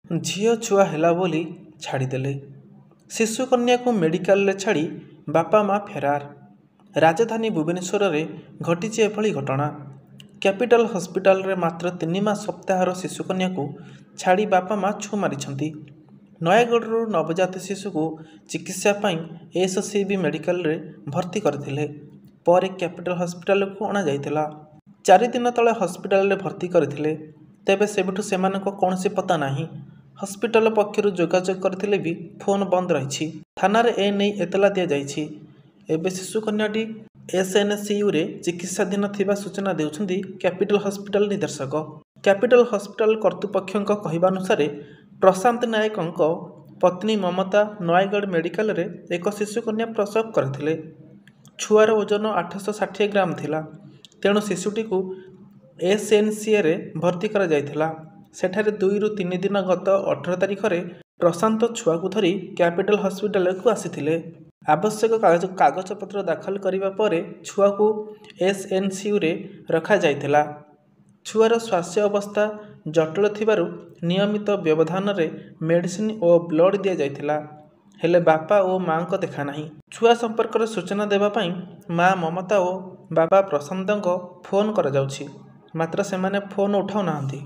ଝିଅ ଛୁଆ ହେଲା ବୋଲି ଛାଡ଼ିଦେଲେ। ଶିଶୁ କନ୍ୟାକୁ ମେଡିକାଲରେ ଛାଡ଼ି ବାପା ମା ଫେରାର। ରାଜଧାନୀ ଭୁବନେଶ୍ୱରରେ ଘଟିଛି ଏଭଳି ଘଟଣା। କ୍ୟାପିଟାଲ ହସ୍ପିଟାଲରେ ମାତ୍ର 3 ମାସ ସପ୍ତାହର ଶିଶୁକନ୍ୟାକୁ ଛାଡ଼ି ବାପା ମା ଛୁ ମାରିଛନ୍ତି। ନୟାଗଡ଼ରୁ ନବଜାତ ଶିଶୁକୁ ଚିକିତ୍ସା ପାଇଁ ଏସସିବି ମେଡିକାଲରେ ଭର୍ତ୍ତି କରିଥିଲେ। ପରେ କ୍ୟାପିଟାଲ ହସ୍ପିଟାଲକୁ ଅଣାଯାଇଥିଲା। 4 ଦିନ ତଳେ ହସ୍ପିଟାଲରେ ଭର୍ତ୍ତି କରିଥିଲେ। ତେବେ ସେବେଠୁ ସେମାନଙ୍କ କୌଣସି ପତ୍ତା ନାହିଁ। ହସ୍ପିଟାଲ ପକ୍ଷରୁ ଯୋଗାଯୋଗ କରିଥିଲେ ବି ଫୋନ୍ ବନ୍ଦ ରହିଛି। ଥାନାରେ ଏନେଇ ଏତଲା ଦିଆଯାଇଛି। ଏବେ ଶିଶୁକନ୍ୟାଟି ଏସ୍ଏନ୍ସିୟୁରେ ଚିକିତ୍ସାଧୀନ ଥିବା ସୂଚନା ଦେଉଛନ୍ତି କ୍ୟାପିଟାଲ ହସ୍ପିଟାଲ ନିର୍ଦ୍ଦେଶକ। କ୍ୟାପିଟାଲ ହସ୍ପିଟାଲ କର୍ତ୍ତୃପକ୍ଷଙ୍କ କହିବାନୁସାରେ ପ୍ରଶାନ୍ତ ନାୟକଙ୍କ ପତ୍ନୀ ମମତା ନୟାଗଡ଼ ମେଡିକାଲରେ ଏକ ଶିଶୁକନ୍ୟା ପ୍ରସବ କରିଥିଲେ। ଛୁଆର ଓଜନ 860 ଗ୍ରାମ ଥିଲା। ତେଣୁ ଶିଶୁଟିକୁ ଏସ୍ଏନ୍ସିୟୁରେ ଭର୍ତ୍ତି କରାଯାଇଥିଲା। ସେଠାରେ 2ରୁ 3 ଦିନ ଗତ 18 ତାରିଖରେ ପ୍ରଶାନ୍ତ ଛୁଆକୁ ଧରି କ୍ୟାପିଟାଲ ହସ୍ପିଟାଲକୁ ଆସିଥିଲେ। ଆବଶ୍ୟକ କାଗଜପତ୍ର ଦାଖଲ କରିବା ପରେ ଛୁଆକୁ ଏସ୍ଏନ୍ସିୟୁରେ ରଖାଯାଇଥିଲା। ଛୁଆର ସ୍ୱାସ୍ଥ୍ୟ ଅବସ୍ଥା ଜଟିଳ ଥିବାରୁ ନିୟମିତ ବ୍ୟବଧାନରେ ମେଡିସିନ ଓ ବ୍ଲଡ ଦିଆଯାଇଥିଲା। ହେଲେ ବାପା ଓ ମାଙ୍କ ଦେଖା ନାହିଁ। ଛୁଆ ସମ୍ପର୍କରେ ସୂଚନା ଦେବା ପାଇଁ ମା ମମତା ଓ ବାବା ପ୍ରଶାନ୍ତଙ୍କ ଫୋନ୍ କରାଯାଉଛି। ମାତ୍ର ସେମାନେ ଫୋନ୍ ଉଠାଉ ନାହାନ୍ତି।